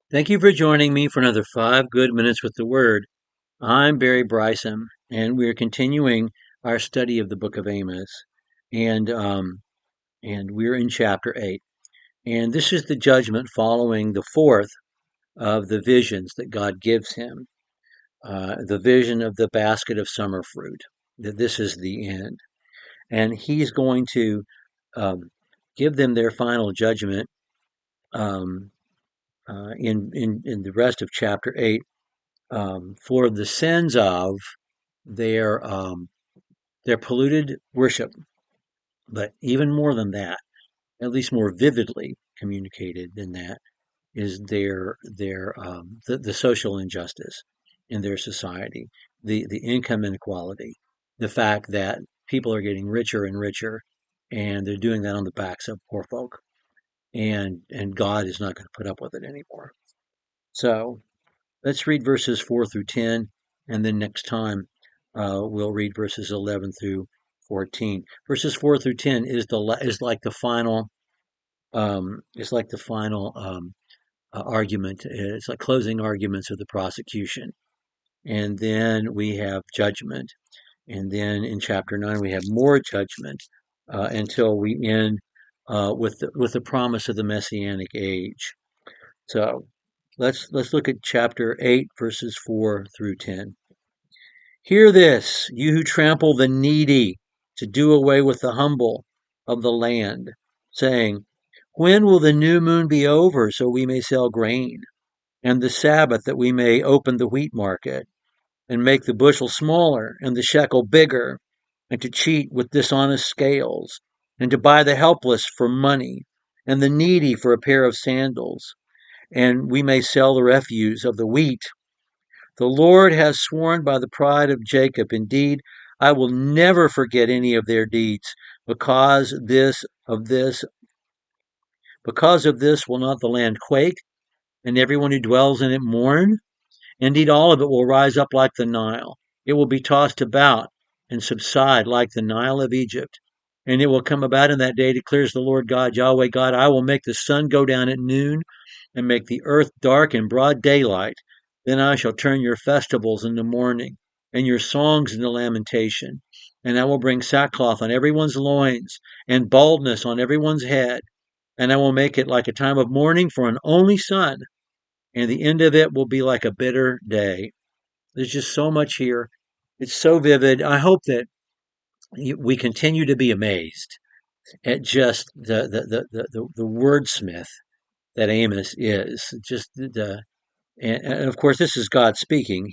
Thank you for joining me for another 5 good minutes with the Word. I'm Barry Bryson, and we're continuing our study of the book of Amos, and we're in chapter 8. And this is the judgment following the fourth of the visions that God gives him, the vision of the basket of summer fruit. That this is the end, and He's going to um, give them their final judgment um, in the rest of chapter 8. For the sins of their their polluted worship, but even more than that, at least more vividly communicated than that, is the social injustice in their society, the income inequality, the fact that people are getting richer and richer, and they're doing that on the backs of poor folk, and God is not going to put up with it anymore. So let's read verses 4 through 10, and then next time we'll read verses 11 through 14. Verses 4 through 10 is like the final argument. It's like closing arguments of the prosecution, and then we have judgment, and then in chapter 9 we have more judgment until we end with the promise of the messianic age. So let's look at chapter 8, verses 4 through 10. Hear this, you who trample the needy, to do away with the humble of the land, saying, when will the new moon be over, so we may sell grain, and the Sabbath, that we may open the wheat market, and make the bushel smaller, and the shekel bigger, and to cheat with dishonest scales, and to buy the helpless for money, and the needy for a pair of sandals, and we may sell the refuse of the wheat. The Lord has sworn by the pride of Jacob, indeed, I will never forget any of their deeds. Because this of this, because of this will not the land quake, and everyone who dwells in it mourn? Indeed, all of it will rise up like the Nile. It will be tossed about and subside like the Nile of Egypt. And it will come about in that day, declares the Lord God, Yahweh God, I will make the sun go down at noon and make the earth dark in broad daylight. Then I shall turn your festivals into mourning and your songs into lamentation. And I will bring sackcloth on everyone's loins and baldness on everyone's head. And I will make it like a time of mourning for an only son, and the end of it will be like a bitter day. There's just so much here. It's so vivid. I hope that we continue to be amazed at just the wordsmith that Amos is. Just and of course this is God speaking.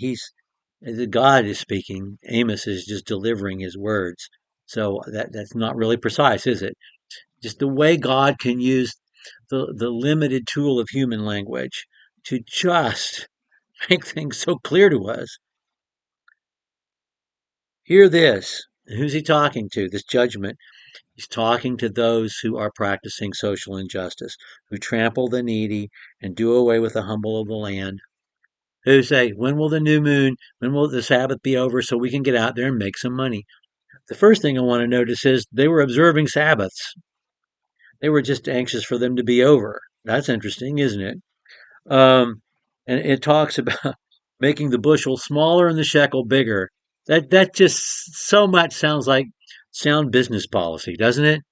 God is speaking. Amos is just delivering his words. So that's not really precise, is it? Just the way God can use the limited tool of human language to just make things so clear to us. Hear this. Who's he talking to? This judgment. He's talking to those who are practicing social injustice, who trample the needy and do away with the humble of the land, who say, when will the new moon, when will the Sabbath be over so we can get out there and make some money? The first thing I want to notice is they were observing Sabbaths. They were just anxious for them to be over. That's interesting, isn't it? Um, and it talks about making the bushel smaller and the shekel bigger. That just so much sounds like sound business policy, doesn't it?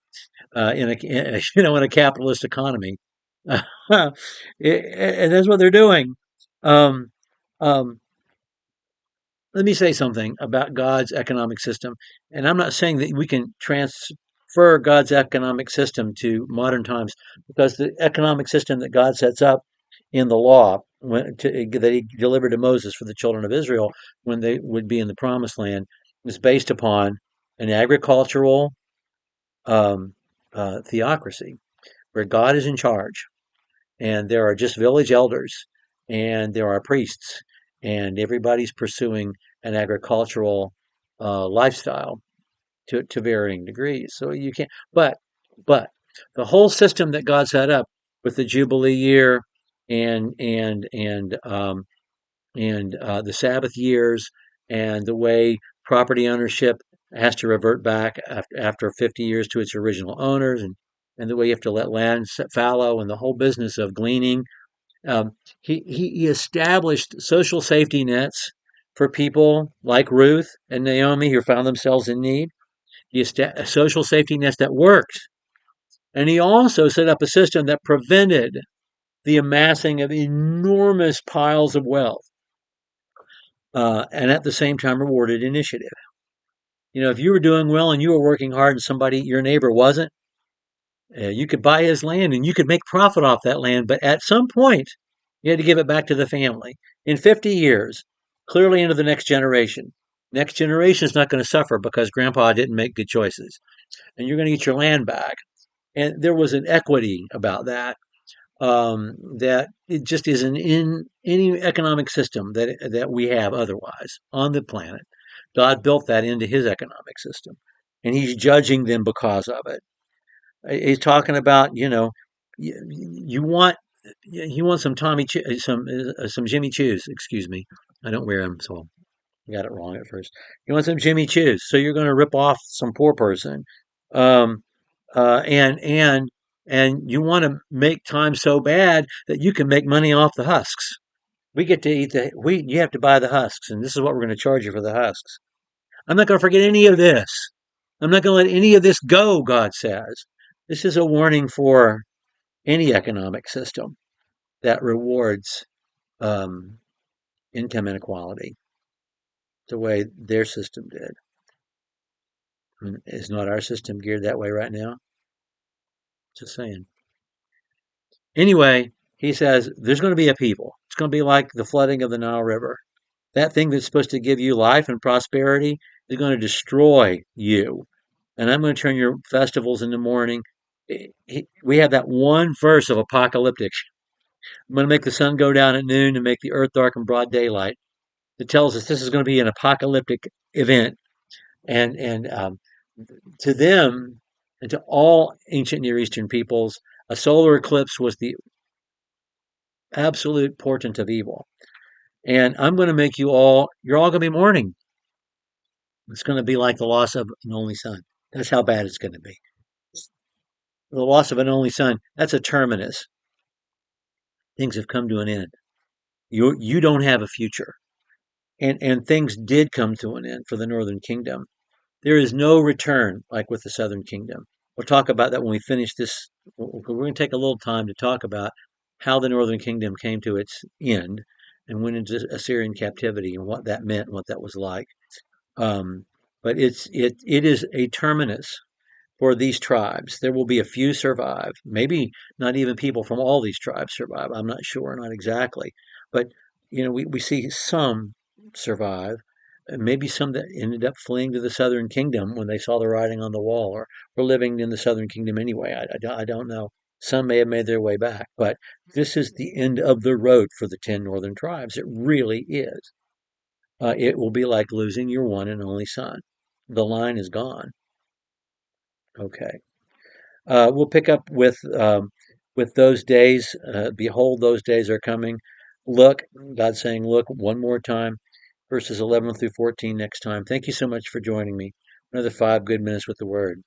In a capitalist economy, and that's what they're doing. Um, um, Let me say something about God's economic system, and I'm not saying that we can transfer God's economic system to modern times, because the economic system that God sets up in the law that He delivered to Moses for the children of Israel when they would be in the Promised Land is based upon an agricultural um, theocracy where God is in charge, and there are just village elders, and there are priests, and everybody's pursuing an agricultural lifestyle to varying degrees. So you can't, but the whole system that God set up with the Jubilee year and and and um, the Sabbath years, and the way property ownership has to revert back after 50 years to its original owners, and the way you have to let land fallow, and the whole business of gleaning. He established social safety nets for people like Ruth and Naomi who found themselves in need. Social safety nets that worked. And he also set up a system that prevented the amassing of enormous piles of wealth, and at the same time rewarded initiative. If you were doing well and you were working hard and your neighbor wasn't, you could buy his land and you could make profit off that land. But at some point, you had to give it back to the family. In 50 years, clearly into the next generation. Next generation is not going to suffer because grandpa didn't make good choices. And you're going to get your land back. And there was an equity about that, that it just isn't in any economic system that we have otherwise on the planet. God built that into his economic system, and he's judging them because of it. He's talking about, you want he wants some Jimmy Choos. Excuse me, I don't wear them, so I got it wrong at first. You want some Jimmy Choos, so you're going to rip off some poor person, um, uh, and and and you want to make time so bad that you can make money off the husks. We get to eat the wheat, and you have to buy the husks, and this is what we're going to charge you for the husks. I'm not going to forget any of this. I'm not going to let any of this go, God says. This is a warning for any economic system that rewards um, income inequality the way their system did. Is not our system geared that way right now? Just saying. Anyway, he says there's going to be a people. It's going to be like the flooding of the Nile River. That thing that's supposed to give you life and prosperity is going to destroy you. And I'm going to turn your festivals into mourning. We have that one verse of apocalyptic. I'm going to make the sun go down at noon and make the earth dark in broad daylight. It tells us this is going to be an apocalyptic event. And to them and to all ancient Near Eastern peoples, a solar eclipse was the absolute portent of evil. And I'm going to make you're all going to be mourning. It's going to be like the loss of an only son. That's how bad it's going to be. The loss of an only son, that's a terminus. Things have come to an end. You don't have a future. And things did come to an end for the Northern Kingdom. There is no return like with the Southern Kingdom. We'll talk about that when we finish this. We're going to take a little time to talk about how the Northern Kingdom came to its end and went into Assyrian captivity and what that meant and what that was like. Um, but it is a terminus for these tribes. There will be a few survive. Maybe not even people from all these tribes survive. I'm not sure, not exactly. But, we see some survive. Maybe some that ended up fleeing to the southern kingdom when they saw the writing on the wall, or were living in the southern kingdom anyway. I don't know. Some may have made their way back. But this is the end of the road for the 10 northern tribes. It really is. It will be like losing your one and only son. The line is gone. Okay. We'll pick up with those days. Behold, those days are coming. Look, God's saying, look one more time, verses 11 through 14 next time. Thank you so much for joining me. Another 5 good minutes with the Word.